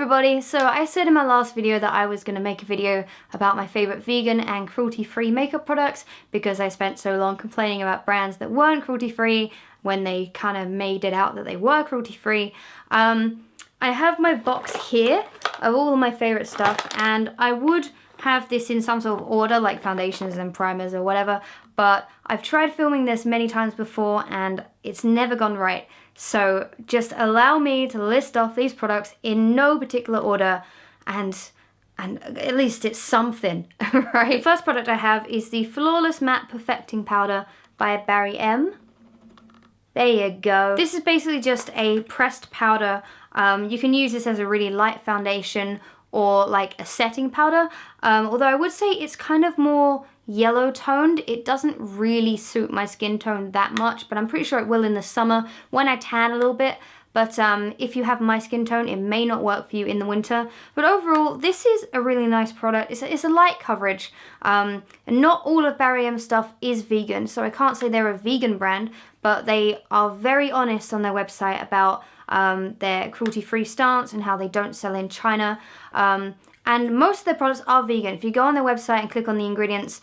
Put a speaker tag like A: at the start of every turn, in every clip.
A: everybody, so I said in my last video that I was going to make a video about my favourite vegan and cruelty-free makeup products because I spent so long complaining about brands that weren't cruelty-free when they kind of made it out that they were cruelty-free. I have my box here of all of my favourite stuff, and I would have this in some sort of order like foundations and primers or whatever, but I've tried filming this many times before and it's never gone right. So just allow me to list off these products in no particular order, and at least it's something, right? The first product I have is the Flawless Matte Perfecting Powder by Barry M. There you go. This is basically just a pressed powder. You can use this as a really light foundation or like a setting powder, although I would say it's kind of more yellow toned. It doesn't really suit my skin tone that much, but I'm pretty sure it will in the summer when I tan a little bit. But if you have my skin tone, it may not work for you in the winter. But overall, this is a really nice product. It's a light coverage. And not all of Barry M stuff is vegan, so I can't say they're a vegan brand, but they are very honest on their website about their cruelty-free stance and how they don't sell in China. And most of their products are vegan. If you go on their website and click on the ingredients,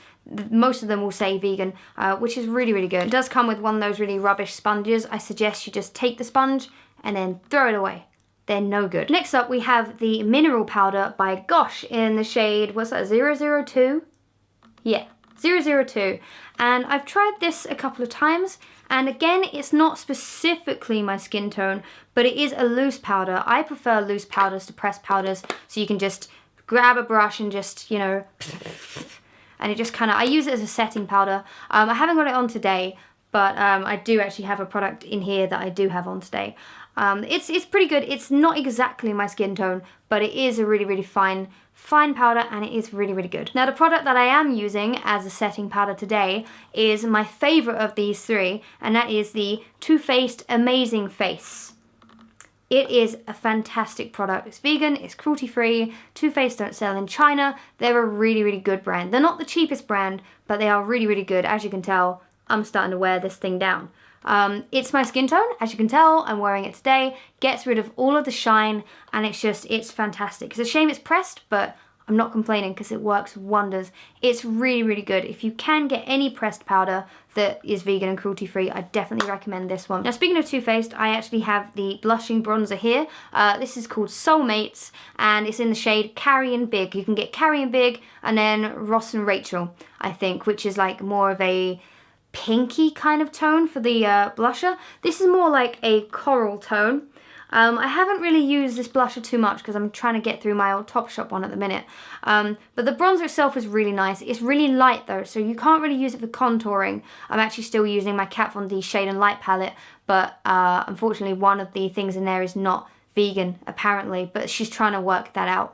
A: most of them will say vegan, which is really, really good. It does come with one of those really rubbish sponges. I suggest you just take the sponge and then throw it away. They're no good. Next up, we have the Mineral Powder by Gosh in the shade, what's that, 002? Yeah, 002. And I've tried this a couple of times, and again, it's not specifically my skin tone, but it is a loose powder. I prefer loose powders to pressed powders, so you can just grab a brush and just, you know, and it just kind of, I use it as a setting powder. I haven't got it on today, but I do actually have a product in here that I do have on today. It's pretty good. It's not exactly my skin tone, but it is a really, really fine powder, and it is really, really good. Now, the product that I am using as a setting powder today is my favorite of these three, and that is the Too Faced Amazing Face. It is a fantastic product. It's vegan, it's cruelty-free. Too Faced don't sell in China. They're a really, really good brand. They're not the cheapest brand, but they are really, really good. As you can tell, I'm starting to wear this thing down. It's my skin tone, as you can tell. I'm wearing it today. Gets rid of all of the shine, and it's fantastic. It's a shame it's pressed, but I'm not complaining because it works wonders. It's really, really good. If you can get any pressed powder that is vegan and cruelty-free, I definitely recommend this one. Now, speaking of Too Faced, I actually have the blushing bronzer here. This is called Soulmates, and it's in the shade Carrie and Big. You can get Carrie and Big, and then Ross and Rachel, I think, which is like more of a pinky kind of tone for the blusher. This is more like a coral tone. I haven't really used this blusher too much because I'm trying to get through my old Topshop one at the minute. But the bronzer itself is really nice. It's really light though, so you can't really use it for contouring. I'm actually still using my Kat Von D Shade and Light palette, but unfortunately one of the things in there is not vegan, apparently, but she's trying to work that out.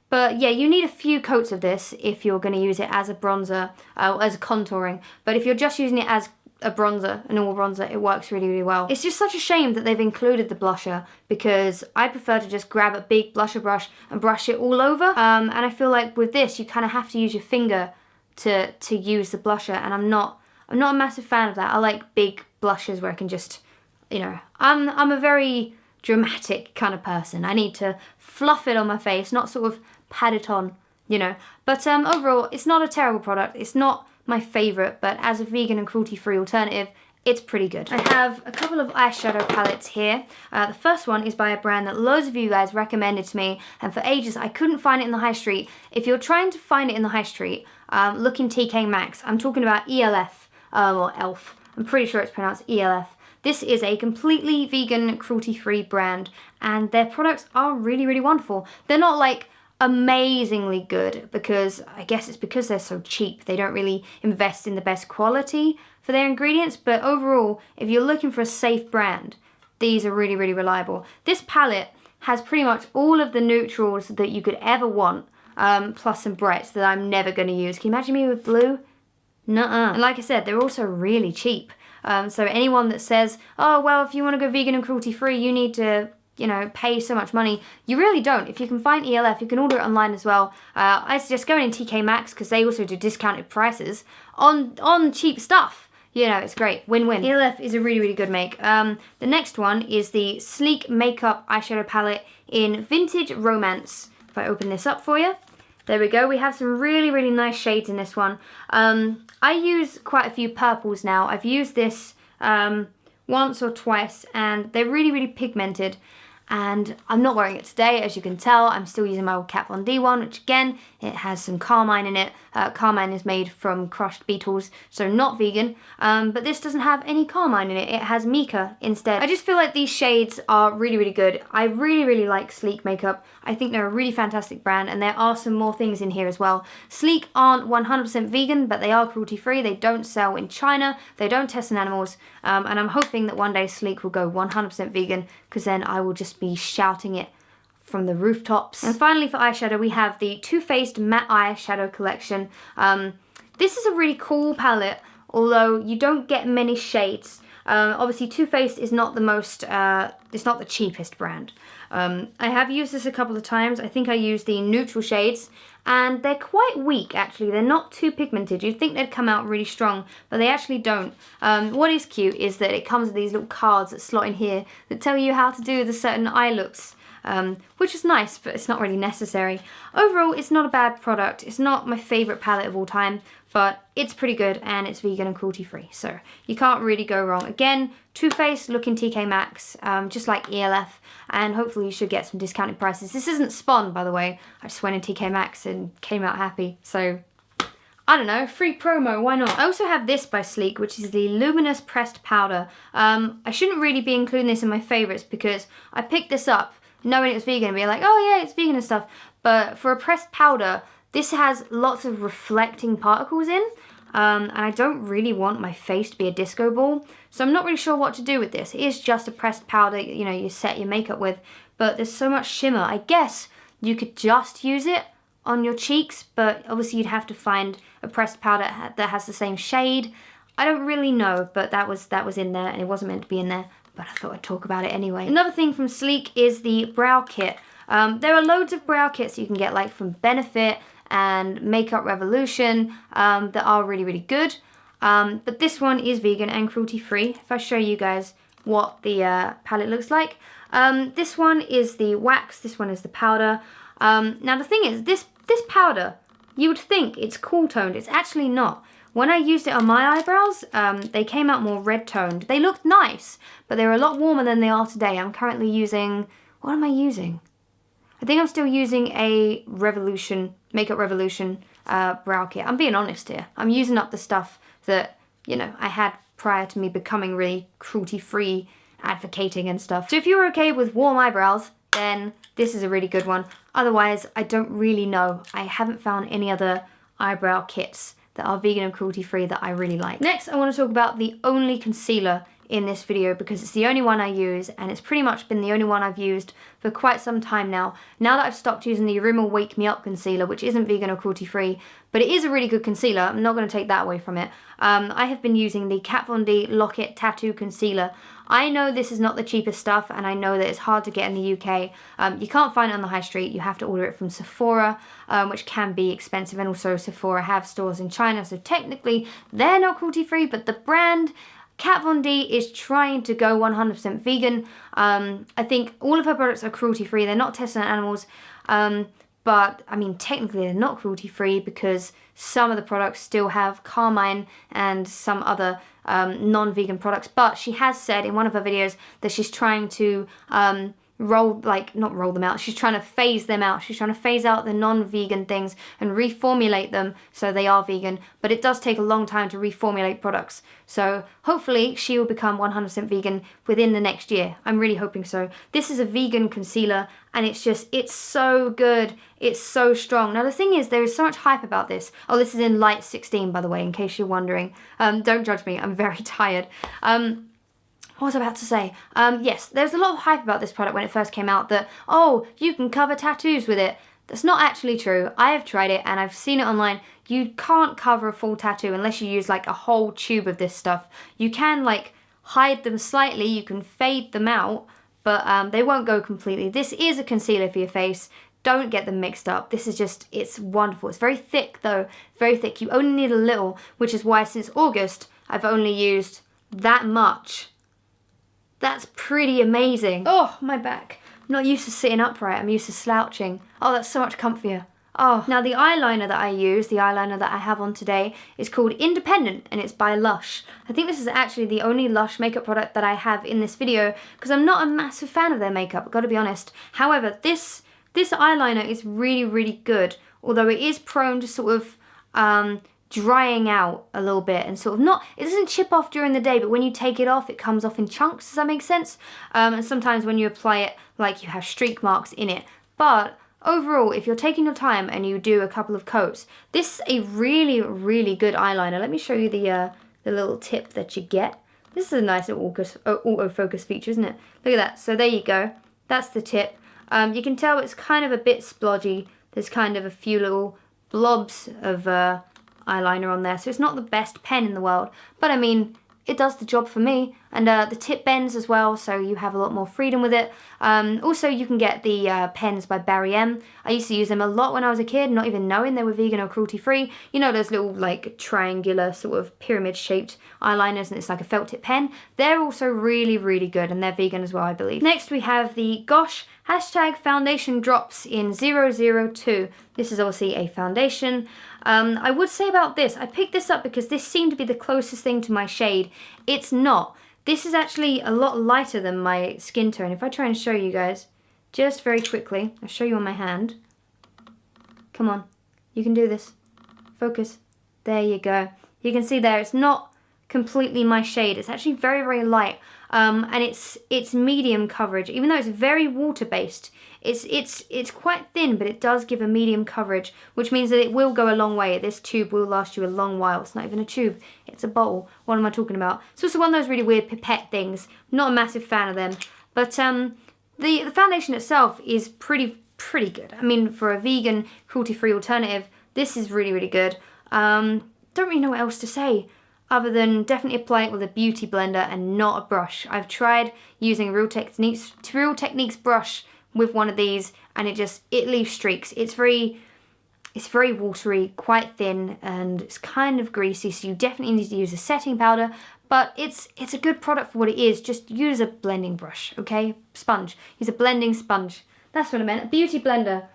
A: But yeah, you need a few coats of this if you're going to use it as a bronzer, as a contouring. But if you're just using it as a bronzer, a normal bronzer, it works really, really well. It's just such a shame that they've included the blusher because I prefer to just grab a big blusher brush and brush it all over. And I feel like with this, you kind of have to use your finger to use the blusher, and I'm not a massive fan of that. I like big blushes where I can just, you know, I'm a very dramatic kind of person. I need to fluff it on my face, not sort of pat it on, you know. But overall, it's not a terrible product. It's not my favourite, but as a vegan and cruelty-free alternative, it's pretty good. I have a couple of eyeshadow palettes here. The first one is by a brand that loads of you guys recommended to me, and for ages I couldn't find it in the high street. If you're trying to find it in the high street, look in TK Maxx. I'm talking about ELF, or ELF. I'm pretty sure it's pronounced ELF. This is a completely vegan, cruelty-free brand, and their products are really, really wonderful. They're not like amazingly good because I guess it's because they're so cheap. They don't really invest in the best quality for their ingredients, but overall, if you're looking for a safe brand, these are really, really reliable. This palette has pretty much all of the neutrals that you could ever want, plus some brights that I'm never going to use. Can you imagine me with blue? Nuh-uh. And like I said, they're also really cheap. So anyone that says, oh, well, if you want to go vegan and cruelty-free, you need to, you know, pay so much money. You really don't. If you can find ELF, you can order it online as well. I suggest going in TK Maxx because they also do discounted prices on cheap stuff. you know, it's great. Win-win. ELF is a really, really good make. The next one is the Sleek Makeup Eyeshadow Palette in Vintage Romance. If I open this up for you. There we go. We have some really, really nice shades in this one. I use quite a few purples now. I've used this once or twice, and they're really, really pigmented. And I'm not wearing it today, as you can tell. I'm still using my old Kat Von D one, which again, it has some carmine in it. Carmine is made from crushed beetles, so not vegan. But this doesn't have any carmine in it. It has mica instead. I just feel like these shades are really, really good. I really, really like Sleek makeup. I think they're a really fantastic brand, and there are some more things in here as well. Sleek aren't 100% vegan, but they are cruelty-free. They don't sell in China. They don't test in animals. And I'm hoping that one day Sleek will go 100% vegan, because then I will just be shouting it from the rooftops. And finally for eyeshadow, we have the Too Faced Matte Eyeshadow Collection. This is a really cool palette, although you don't get many shades. Obviously Too Faced is not the most, it's not the cheapest brand. I have used this a couple of times. I think I used the neutral shades, and they're quite weak actually. They're not too pigmented. You'd think they'd come out really strong, but they actually don't. What is cute is that it comes with these little cards that slot in here that tell you how to do the certain eye looks. Which is nice, but it's not really necessary. Overall, it's not a bad product. It's not my favourite palette of all time, but it's pretty good, and it's vegan and cruelty-free, so you can't really go wrong. Again, Too Faced, look in TK Maxx, just like ELF, and hopefully you should get some discounted prices. This isn't Spawn, by the way. I just went in TK Maxx and came out happy, so I don't know, free promo, why not? I also have this by Sleek, which is the Luminous Pressed Powder. I shouldn't really be including this in my favourites because I picked this up knowing it was vegan and being like, oh yeah, it's vegan and stuff. But for a pressed powder, this has lots of reflecting particles in. And I don't really want my face to be a disco ball. So I'm not really sure what to do with this. It is just a pressed powder, you know, you set your makeup with. But there's so much shimmer. I guess you could just use it on your cheeks, but obviously you'd have to find a pressed powder that has the same shade. I don't really know, but that was in there, and it wasn't meant to be in there, but I thought I'd talk about it anyway. Another thing from Sleek is the brow kit. There are loads of brow kits you can get, like from Benefit and Makeup Revolution, that are really, really good. But this one is vegan and cruelty-free. If I show you guys what the palette looks like. This one is the wax, this one is the powder. Now the thing is, this powder, you would think it's cool toned. It's actually not. When I used it on my eyebrows, they came out more red toned. They looked nice, but they were a lot warmer than they are today. I'm currently using, what am I using? I think I'm still using a Revolution, Makeup Revolution brow kit. I'm being honest here. I'm using up the stuff that, you know, I had prior to me becoming really cruelty-free, advocating and stuff. So if you're okay with warm eyebrows, then this is a really good one. Otherwise, I don't really know. I haven't found any other eyebrow kits that are vegan and cruelty-free that I really like. Next, I want to talk about the only concealer in this video because it's the only one I use, and it's pretty much been the only one I've used for quite some time now. Now that I've stopped using the Rimmel Wake Me Up concealer, which isn't vegan or cruelty-free, but it is a really good concealer. I'm not going to take that away from it. I have been using the Kat Von D Lock-It Tattoo Concealer. I know this is not the cheapest stuff, and I know that it's hard to get in the UK. You can't find it on the high street. You have to order it from Sephora, which can be expensive, and also Sephora have stores in China, so technically they're not cruelty-free, but the brand Kat Von D is trying to go 100% vegan. I think all of her products are cruelty-free. They're not tested on animals, but I mean technically they're not cruelty-free because some of the products still have carmine and some other non-vegan products. But she has said in one of her videos that she's trying to not roll them out, she's trying to phase them out. She's trying to phase out the non-vegan things and reformulate them so they are vegan, but it does take a long time to reformulate products. So hopefully she will become 100% vegan within the next year. I'm really hoping so. This is a vegan concealer, and it's so good. It's so strong. Now the thing is, there is so much hype about this. Oh, this is in light 16, by the way, in case you're wondering. Don't judge me, I'm very tired. What was I about to say? Yes, there's a lot of hype about this product when it first came out that, oh, you can cover tattoos with it. That's not actually true. I have tried it and I've seen it online. You can't cover a full tattoo unless you use like a whole tube of this stuff. You can like hide them slightly, you can fade them out, but they won't go completely. This is a concealer for your face. Don't get them mixed up. This is just, it's wonderful. It's very thick though, very thick. You only need a little, which is why since August, I've only used that much. That's pretty amazing. Oh, my back. I'm not used to sitting upright, I'm used to slouching. Oh, that's so much comfier. Oh, now the eyeliner that I use, the eyeliner that I have on today, is called Independent, and it's by Lush. I think this is actually the only Lush makeup product that I have in this video, because I'm not a massive fan of their makeup, I've got to be honest. However, this eyeliner is really, really good, although it is prone to sort of drying out a little bit and sort of not, it doesn't chip off during the day, but when you take it off, it comes off in chunks, does that make sense? And sometimes when you apply it, like you have streak marks in it. But overall, if you're taking your time and you do a couple of coats, this is a really, really good eyeliner. Let me show you the little tip that you get. This is a nice little autofocus feature, isn't it? Look at that. So there you go. That's the tip. You can tell it's kind of a bit splodgy. There's kind of a few little blobs of eyeliner on there, so it's not the best pen in the world, but I mean, it does the job for me. And the tip bends as well, so you have a lot more freedom with it. Also, you can get the pens by Barry M. I used to use them a lot when I was a kid, not even knowing they were vegan or cruelty-free. You know those little like triangular sort of pyramid-shaped eyeliners, and it's like a felt tip pen. They're also really, really good, and they're vegan as well, I believe. Next, we have the Gosh #Foundation Drops in 002. This is obviously a foundation. I would say about this, I picked this up because this seemed to be the closest thing to my shade. It's not. This is actually a lot lighter than my skin tone. If I try and show you guys, just very quickly, I'll show you on my hand. Come on, you can do this. Focus. There you go. You can see there, it's not completely my shade. It's actually very, very light. And it's medium coverage. Even though it's very water-based, it's quite thin, but it does give a medium coverage, which means that it will go a long way. This tube will last you a long while. It's not even a tube, it's a bowl. What am I talking about? It's also one of those really weird pipette things. Not a massive fan of them. But the foundation itself is pretty good. I mean, for a vegan, cruelty-free alternative, this is really, really good. Don't really know what else to say, other than definitely apply it with a beauty blender and not a brush. I've tried using Real Techniques brush with one of these, and it leaves streaks. It's very watery, quite thin, and it's kind of greasy, so you definitely need to use a setting powder, but it's a good product for what it is. Just use a blending brush, okay? Sponge. Use a blending sponge. That's what I meant, a beauty blender.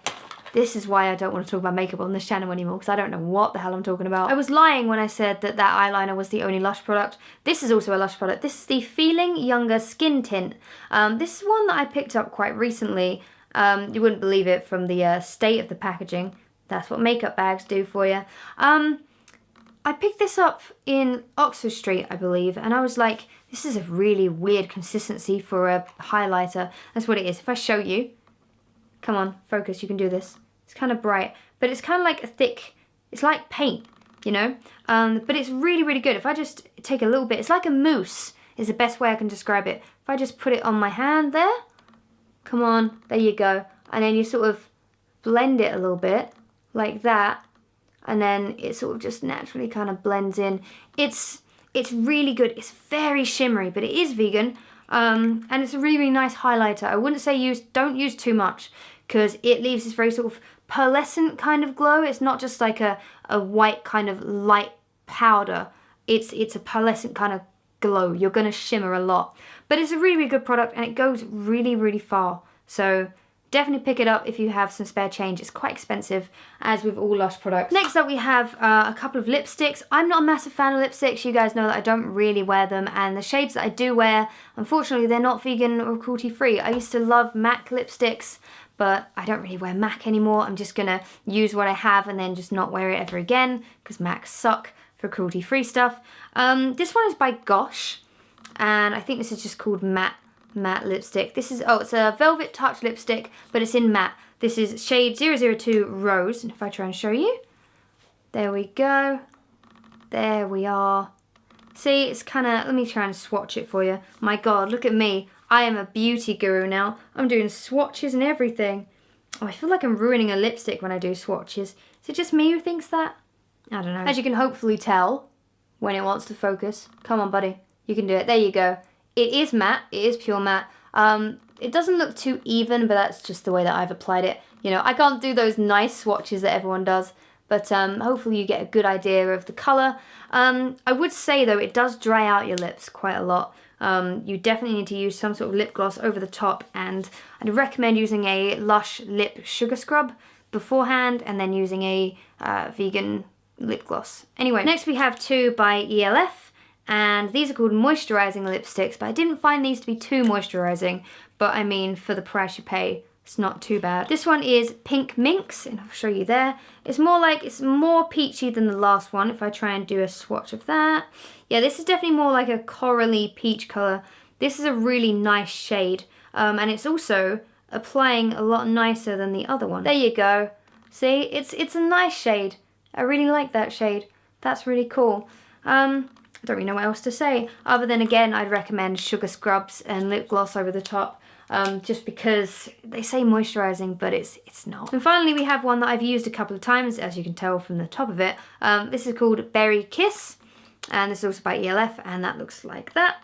A: This is why I don't want to talk about makeup on this channel anymore, because I don't know what the hell I'm talking about. I was lying when I said that eyeliner was the only Lush product. This is also a Lush product. This is the Feeling Younger Skin Tint. This is one that I picked up quite recently. You wouldn't believe it from the state of the packaging. That's what makeup bags do for you. I picked this up in Oxford Street, I believe, and I was like, this is a really weird consistency for a highlighter. That's what it is. If I show you, come on, focus, you can do this. It's kind of bright, but it's kind of like a thick, it's like paint, you know? But it's really, really good. If I just take a little bit, it's like a mousse is the best way I can describe it. If I just put it on my hand there, come on, there you go. And then you sort of blend it a little bit, like that, and then it sort of just naturally kind of blends in. It's really good. It's very shimmery, but it is vegan. And it's a really, really nice highlighter. I wouldn't say don't use too much, because it leaves this very sort of pearlescent kind of glow. It's not just like a white kind of light powder. It's a pearlescent kind of glow. You're going to shimmer a lot. But it's a really, really good product, and it goes really, really far. So definitely pick it up if you have some spare change. It's quite expensive, as with all Lush products. Next up we have a couple of lipsticks. I'm not a massive fan of lipsticks. You guys know that I don't really wear them, and the shades that I do wear, unfortunately, they're not vegan or cruelty-free. I used to love MAC lipsticks, but I don't really wear MAC anymore. I'm just gonna use what I have and then just not wear it ever again, because MAC suck for cruelty-free stuff. This one is by Gosh, and I think this is just called matte lipstick. This is, it's a Velvet Touch lipstick, but it's in matte. This is shade 002 Rose, and if I try and show you, there we go. There we are. See, it's kind of, let me try and swatch it for you. My God, look at me. I am a beauty guru now. I'm doing swatches and everything. Oh, I feel like I'm ruining a lipstick when I do swatches. Is it just me who thinks that? I don't know. As you can hopefully tell when it wants to focus. Come on, buddy. You can do it. There you go. It is matte. It is pure matte. It doesn't look too even, but that's just the way that I've applied it. You know, I can't do those nice swatches that everyone does, but hopefully you get a good idea of the colour. I would say though, it does dry out your lips quite a lot. You definitely need to use some sort of lip gloss over the top, and I'd recommend using a Lush lip sugar scrub beforehand and then using a vegan lip gloss. Anyway, next we have two by ELF, and these are called moisturising lipsticks, but I didn't find these to be too moisturising, but I mean, for the price you pay, it's not too bad. This one is Pink Minx, and I'll show you there. It's more peachy than the last one, if I try and do a swatch of that. Yeah, this is definitely more like a corally peach colour. This is a really nice shade, and it's also applying a lot nicer than the other one. There you go. See, it's a nice shade. I really like that shade. That's really cool. I don't really know what else to say, other than, again, I'd recommend sugar scrubs and lip gloss over the top. Just because they say moisturising, but it's not. And finally we have one that I've used a couple of times, as you can tell from the top of it. This is called Berry Kiss, and this is also by ELF, and that looks like that.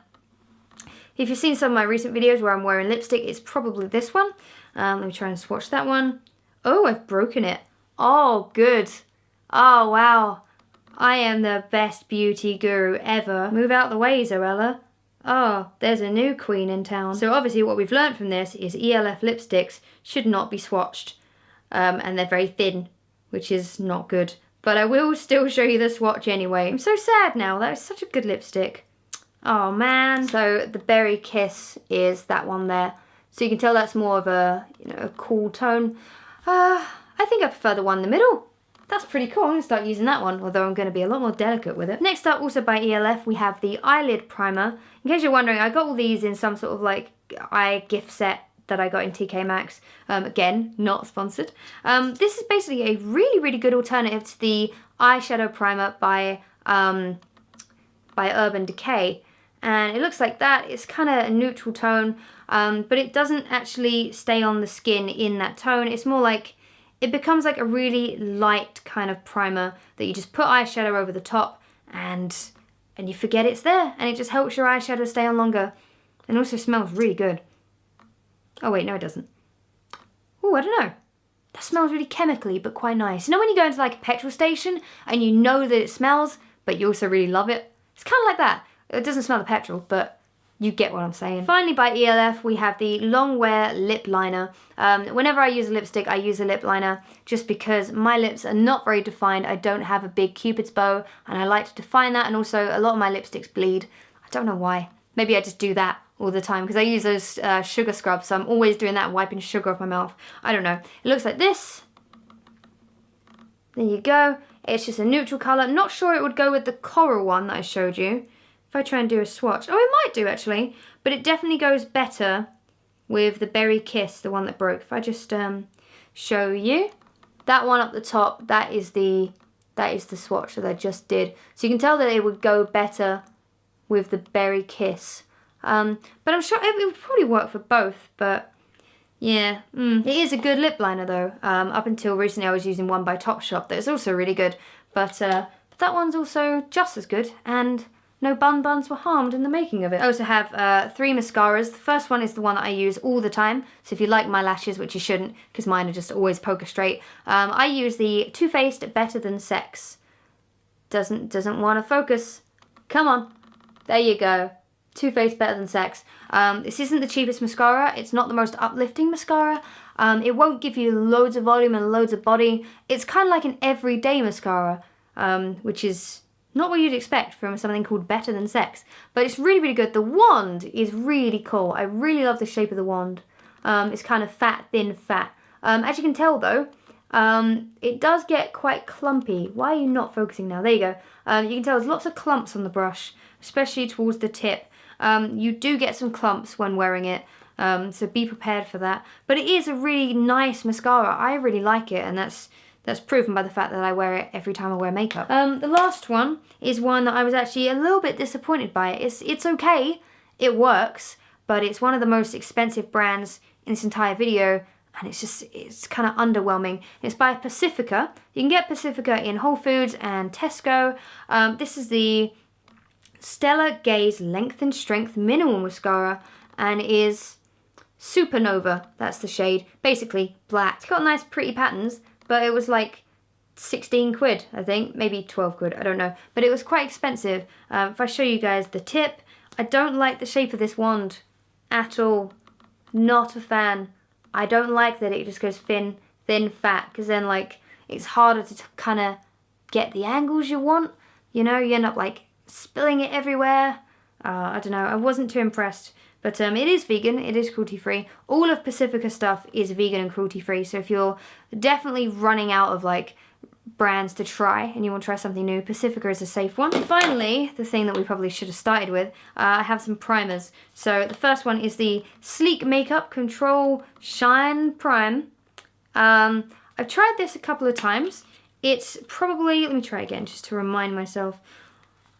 A: If you've seen some of my recent videos where I'm wearing lipstick, it's probably this one. Let me try and swatch that one. Oh, I've broken it. Oh, good. Oh, wow. I am the best beauty guru ever. Move out the way, Zoella. Oh, there's a new queen in town. So obviously what we've learned from this is ELF lipsticks should not be swatched. And they're very thin, which is not good. But I will still show you the swatch anyway. I'm so sad now. That is such a good lipstick. Oh man. So the Berry Kiss is that one there. So you can tell that's more of a, a cool tone. I think I prefer the one in the middle. That's pretty cool. I'm going to start using that one, although I'm going to be a lot more delicate with it. Next up, also by ELF, we have the eyelid primer. In case you're wondering, I got all these in some sort of like eye gift set that I got in TK Maxx. Again, not sponsored. This is basically a really, really good alternative to the eyeshadow primer by Urban Decay. And it looks like that. It's kind of a neutral tone, but it doesn't actually stay on the skin in that tone. It's more like, it becomes like a really light kind of primer that you just put eyeshadow over the top and you forget it's there, and it just helps your eyeshadow stay on longer, and also smells really good. Oh wait, no it doesn't. Oh, I don't know. That smells really chemically, but quite nice. You know when you go into like a petrol station and you know that it smells, but you also really love it? It's kind of like that. It doesn't smell of petrol, but you get what I'm saying. Finally, by ELF, we have the Longwear Lip Liner. Whenever I use a lipstick, I use a lip liner just because my lips are not very defined. I don't have a big Cupid's bow, and I like to define that, and also a lot of my lipsticks bleed. I don't know why. Maybe I just do that all the time because I use those sugar scrubs, so I'm always doing that and wiping sugar off my mouth. I don't know. It looks like this. There you go. It's just a neutral colour. Not sure it would go with the coral one that I showed you. If I try and do a swatch. Oh, it might do actually. But it definitely goes better with the Berry Kiss, the one that broke. If I just show you. That one up the top, that is the swatch that I just did. So you can tell that it would go better with the Berry Kiss. But I'm sure it would probably work for both. But yeah, it is a good lip liner though. Up until recently I was using one by Topshop that is also really good. But that one's also just as good, and no buns were harmed in the making of it. I also have 3 mascaras. The first one is the one that I use all the time. So if you like my lashes, which you shouldn't, because mine are just always poker straight, I use the Too Faced Better Than Sex. Doesn't want to focus. Come on. There you go. Too Faced Better Than Sex. This isn't the cheapest mascara. It's not the most uplifting mascara. It won't give you loads of volume and loads of body. It's kind of like an everyday mascara, which is not what you'd expect from something called Better Than Sex. But it's really, really good. The wand is really cool. I really love the shape of the wand. It's kind of fat, thin, fat. As you can tell though, it does get quite clumpy. Why are you not focusing now? There you go. You can tell there's lots of clumps on the brush, especially towards the tip. You do get some clumps when wearing it, so be prepared for that. But it is a really nice mascara. I really like it, and that's proven by the fact that I wear it every time I wear makeup. The last one is one that I was actually a little bit disappointed by. It's okay, it works, but it's one of the most expensive brands in this entire video, and it's kind of underwhelming. It's by Pacifica. You can get Pacifica in Whole Foods and Tesco. This is the Stella Gaze Length and Strength Minimal Mascara, and it is Supernova. That's the shade. Basically black. It's got nice pretty patterns, but it was like 16 quid, I think, maybe 12 quid, I don't know, but it was quite expensive. If I show you guys the tip, I don't like the shape of this wand at all. Not a fan. I don't like that it just goes thin, fat, because then like it's harder to kind of get the angles you want. You know, you end up like spilling it everywhere. I don't know, I wasn't too impressed. But it is vegan, it is cruelty-free. All of Pacifica stuff is vegan and cruelty-free, so if you're definitely running out of like brands to try and you want to try something new, Pacifica is a safe one. And finally, the thing that we probably should have started with, I have some primers. So the first one is the Sleek Makeup Control Shine Prime. I've tried this a couple of times. It's probably, let me try again just to remind myself.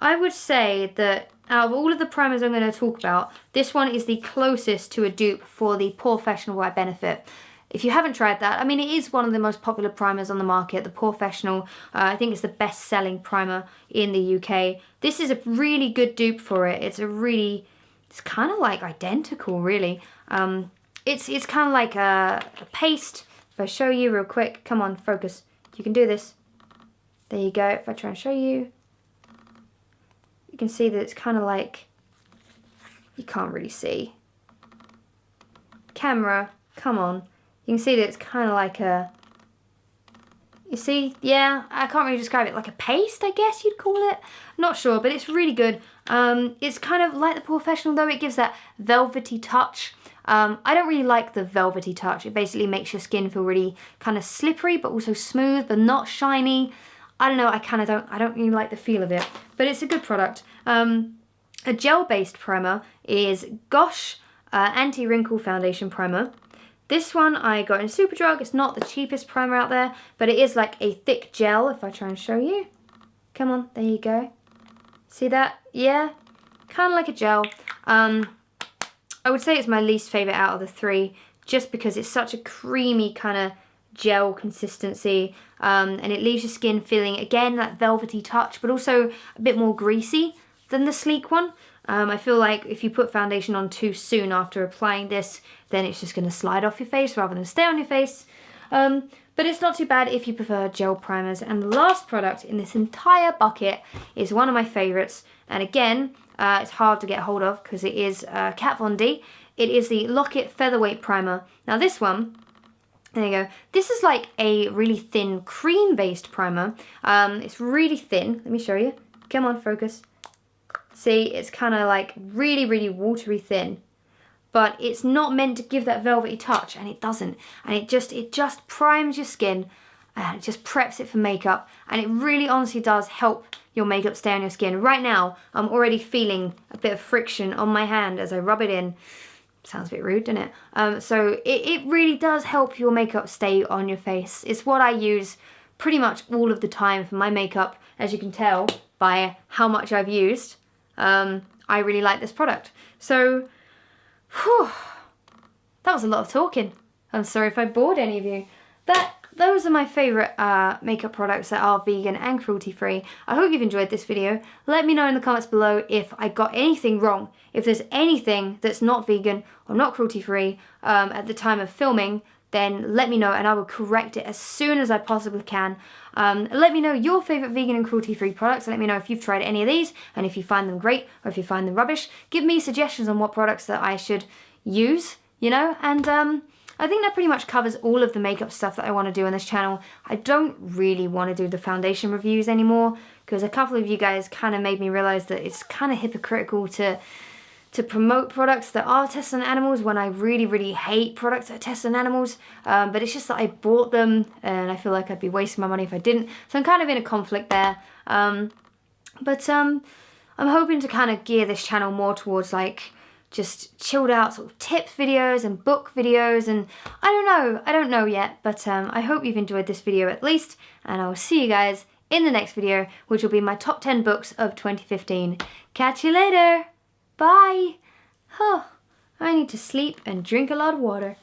A: I would say that out of all of the primers I'm going to talk about, this one is the closest to a dupe for the POREfessional by Benefit. If you haven't tried that, I mean, it is one of the most popular primers on the market, the POREfessional. I think it's the best-selling primer in the UK. This is a really good dupe for it. It's kind of like identical, really. It's kind of like a paste. If I show you real quick, come on, focus. You can do this. There you go. If I try and show you, you can see that it's kind of like, you can't really see. Camera, come on. You can see that it's kind of like a, you see, yeah, I can't really describe it, like a paste, I guess you'd call it. Not sure, but it's really good. It's kind of like the POREfessional though, it gives that velvety touch. I don't really like the velvety touch. It basically makes your skin feel really kind of slippery, but also smooth, but not shiny. I don't know, I don't really like the feel of it, but it's a good product. A gel-based primer is Gosh Anti-Wrinkle Foundation Primer. This one I got in Superdrug. It's not the cheapest primer out there, but it is like a thick gel, if I try and show you. Come on, there you go. See that? Yeah, kind of like a gel. I would say it's my least favourite out of the three, just because it's such a creamy kind of gel consistency, and it leaves your skin feeling, again, that velvety touch, but also a bit more greasy than the Sleek one. I feel like if you put foundation on too soon after applying this, then it's just going to slide off your face rather than stay on your face. But it's not too bad if you prefer gel primers. And the last product in this entire bucket is one of my favourites. And again, it's hard to get hold of because it is Kat Von D. It is the Lock-It Featherweight Primer. Now this one, there you go. This is like a really thin cream-based primer. It's really thin. Let me show you. Come on, focus. See, it's kind of like really, really watery thin. But it's not meant to give that velvety touch, and it doesn't. And it just primes your skin, and it just preps it for makeup. And it really honestly does help your makeup stay on your skin. Right now, I'm already feeling a bit of friction on my hand as I rub it in. Sounds a bit rude, doesn't it? So it really does help your makeup stay on your face. It's what I use pretty much all of the time for my makeup, as you can tell by how much I've used. I really like this product. So, whew, that was a lot of talking. I'm sorry if I bored any of you. Those are my favourite makeup products that are vegan and cruelty-free. I hope you've enjoyed this video. Let me know in the comments below if I got anything wrong. If there's anything that's not vegan or not cruelty-free at the time of filming, then let me know and I will correct it as soon as I possibly can. Let me know your favourite vegan and cruelty-free products. Let me know if you've tried any of these and if you find them great or if you find them rubbish. Give me suggestions on what products that I should use, you know, and I think that pretty much covers all of the makeup stuff that I want to do on this channel. I don't really want to do the foundation reviews anymore because a couple of you guys kind of made me realise that it's kind of hypocritical to promote products that are tested on animals when I really, really hate products that are tested on animals. But it's just that I bought them and I feel like I'd be wasting my money if I didn't. So I'm kind of in a conflict there. I'm hoping to kind of gear this channel more towards like just chilled out sort of tips videos and book videos, and I don't know yet, but I hope you've enjoyed this video at least, and I will see you guys in the next video, which will be my top 10 books of 2015. Catch you later! Bye! Huh, I need to sleep and drink a lot of water.